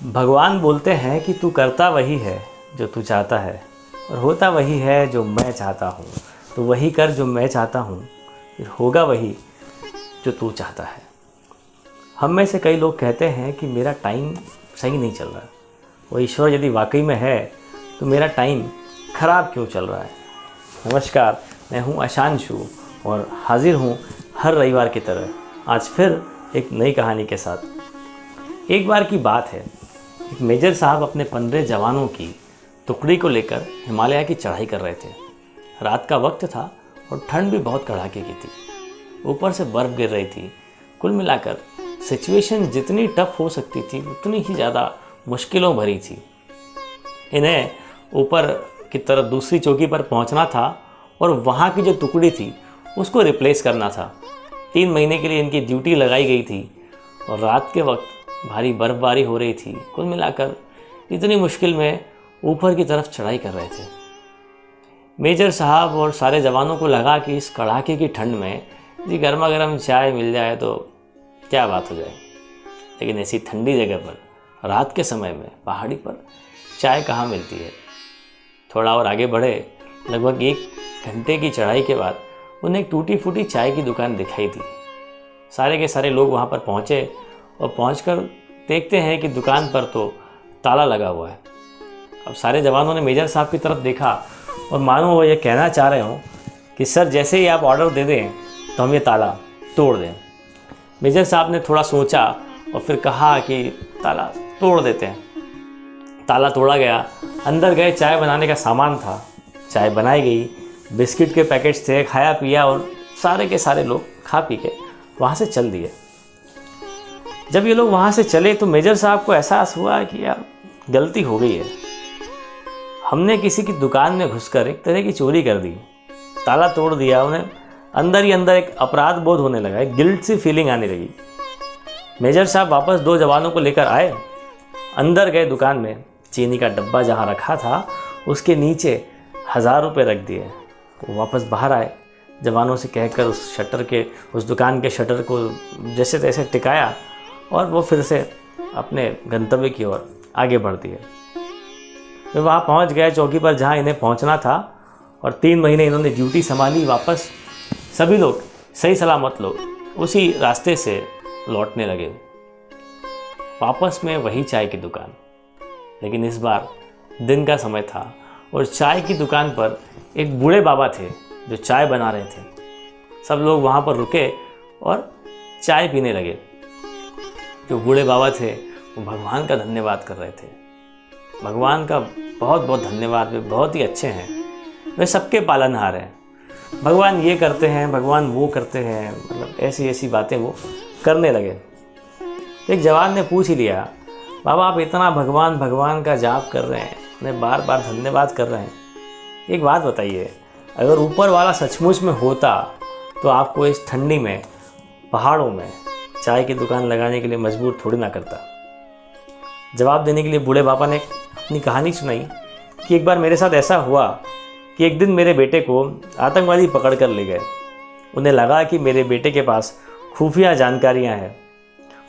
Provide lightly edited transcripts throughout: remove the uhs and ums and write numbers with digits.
भगवान बोलते हैं कि तू करता वही है जो तू चाहता है और होता वही है जो मैं चाहता हूँ। तो वही कर जो मैं चाहता हूँ, फिर होगा वही जो तू चाहता है। हम में से कई लोग कहते हैं कि मेरा टाइम सही नहीं चल रहा, वो ईश्वर यदि वाकई में है तो मेरा टाइम ख़राब क्यों चल रहा है। नमस्कार, मैं हूँ अशांशु और हाजिर हूँ हर रविवार की तरह आज फिर एक नई कहानी के साथ। एक बार की बात है, एक मेजर साहब अपने 15 जवानों की टुकड़ी को लेकर हिमालय की चढ़ाई कर रहे थे। रात का वक्त था और ठंड भी बहुत कड़ाके की थी, ऊपर से बर्फ़ गिर रही थी। कुल मिलाकर सिचुएशन जितनी टफ हो सकती थी उतनी ही ज़्यादा मुश्किलों भरी थी। इन्हें ऊपर की तरफ दूसरी चौकी पर पहुंचना था और वहाँ की जो टुकड़ी थी उसको रिप्लेस करना था। 3 महीने के लिए इनकी ड्यूटी लगाई गई थी और रात के वक्त भारी बर्फबारी हो रही थी। कुल मिलाकर इतनी मुश्किल में ऊपर की तरफ चढ़ाई कर रहे थे। मेजर साहब और सारे जवानों को लगा कि इस कड़ाके की ठंड में जी गर्मा गर्म चाय मिल जाए तो क्या बात हो जाए। लेकिन ऐसी ठंडी जगह पर रात के समय में पहाड़ी पर चाय कहाँ मिलती है। थोड़ा और आगे बढ़े, लगभग 1 घंटे की चढ़ाई के बाद उन्हें एक टूटी फूटी चाय की दुकान दिखाई दी। सारे के सारे लोग वहाँ पर पहुँचे और पहुंचकर देखते हैं कि दुकान पर तो ताला लगा हुआ है। अब सारे जवानों ने मेजर साहब की तरफ देखा और मानो वो ये कहना चाह रहे हों कि सर जैसे ही आप ऑर्डर दे दें तो हम ये ताला तोड़ दें। मेजर साहब ने थोड़ा सोचा और फिर कहा कि ताला तोड़ देते हैं। ताला तोड़ा गया, अंदर गए, चाय बनाने का सामान था, चाय बनाई गई, बिस्किट के पैकेट्स थे, खाया पिया और सारे के सारे लोग खा पी के वहाँ से चल दिए। जब ये लोग वहाँ से चले तो मेजर साहब को एहसास हुआ कि यार गलती हो गई है, हमने किसी की दुकान में घुसकर एक तरह की चोरी कर दी, ताला तोड़ दिया। उन्हें अंदर ही अंदर एक अपराध बोध होने लगा, एक गिल्ट सी फीलिंग आने लगी। मेजर साहब वापस 2 जवानों को लेकर आए, अंदर गए दुकान में, चीनी का डब्बा जहाँ रखा था उसके नीचे 1000 रुपये रख दिए। वो वापस बाहर आए, जवानों से कहकर उस दुकान के शटर को जैसे तैसे टिकाया और वो फिर से अपने गंतव्य की ओर आगे बढ़ दिए। वे वहाँ पहुँच गए चौकी पर जहाँ इन्हें पहुँचना था और 3 महीने इन्होंने ड्यूटी संभाली। वापस सभी लोग सही सलामत लोग उसी रास्ते से लौटने लगे, वापस में वही चाय की दुकान। लेकिन इस बार दिन का समय था और चाय की दुकान पर एक बूढ़े बाबा थे जो चाय बना रहे थे। सब लोग वहाँ पर रुके और चाय पीने लगे। जो बूढ़े बाबा थे वो भगवान का धन्यवाद कर रहे थे। भगवान का बहुत बहुत धन्यवाद, वे बहुत ही अच्छे हैं, वे सबके पालनहार हैं। भगवान ये करते हैं, भगवान वो करते हैं, मतलब ऐसी ऐसी बातें वो करने लगे। एक जवान ने पूछ ही लिया, बाबा आप इतना भगवान भगवान का जाप कर रहे हैं, उन्हें बार बार धन्यवाद कर रहे हैं, एक बात बताइए, अगर ऊपर वाला सचमुच में होता तो आपको इस ठंडी में पहाड़ों में चाय की दुकान लगाने के लिए मजबूर थोड़ी ना करता। जवाब देने के लिए बूढ़े बाबा ने अपनी कहानी सुनाई कि एक बार मेरे साथ ऐसा हुआ कि एक दिन मेरे बेटे को आतंकवादी पकड़ कर ले गए। उन्हें लगा कि मेरे बेटे के पास खुफिया जानकारियां हैं।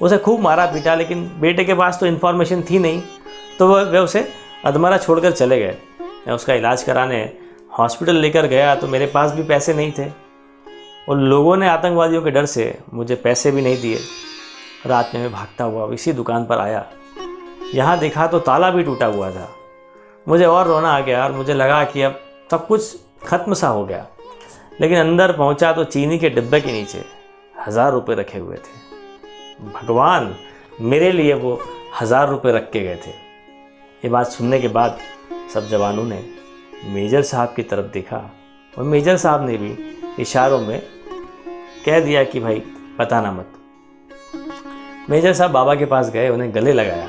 उसे खूब मारा पीटा, लेकिन बेटे के पास तो इन्फॉर्मेशन थी नहीं, तो वह उसे अधमरा छोड़कर चले गए। मैं उसका इलाज कराने हॉस्पिटल लेकर गया तो मेरे पास भी पैसे नहीं थे और लोगों ने आतंकवादियों के डर से मुझे पैसे भी नहीं दिए। रात में मैं भागता हुआ इसी दुकान पर आया, यहाँ देखा तो ताला भी टूटा हुआ था। मुझे और रोना आ गया और मुझे लगा कि अब सब कुछ खत्म सा हो गया। लेकिन अंदर पहुँचा तो चीनी के डिब्बे के नीचे 1000 रुपये रखे हुए थे। भगवान मेरे लिए वो 1000 रुपये रख के गए थे। ये बात सुनने के बाद सब जवानों ने मेजर साहब की तरफ देखा और मेजर साहब ने भी इशारों में कह दिया कि भाई बताना मत। मेजर साहब बाबा के पास गए, उन्हें गले लगाया,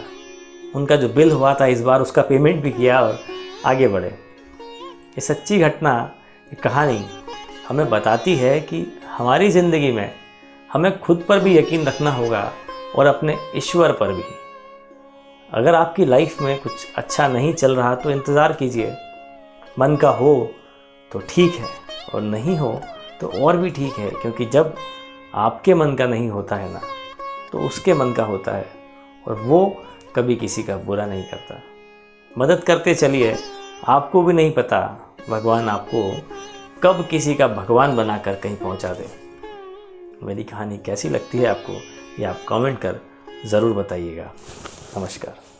उनका जो बिल हुआ था इस बार उसका पेमेंट भी किया और आगे बढ़े। ये सच्ची घटना, ये कहानी हमें बताती है कि हमारी ज़िंदगी में हमें खुद पर भी यकीन रखना होगा और अपने ईश्वर पर भी। अगर आपकी लाइफ में कुछ अच्छा नहीं चल रहा तो इंतज़ार कीजिए, मन का हो तो ठीक है और नहीं हो तो और भी ठीक है, क्योंकि जब आपके मन का नहीं होता है ना तो उसके मन का होता है और वो कभी किसी का बुरा नहीं करता। मदद करते चलिए, आपको भी नहीं पता भगवान आपको कब किसी का भगवान बनाकर कहीं पहुंचा दे। मेरी कहानी कैसी लगती है आपको, ये आप कमेंट कर ज़रूर बताइएगा। नमस्कार।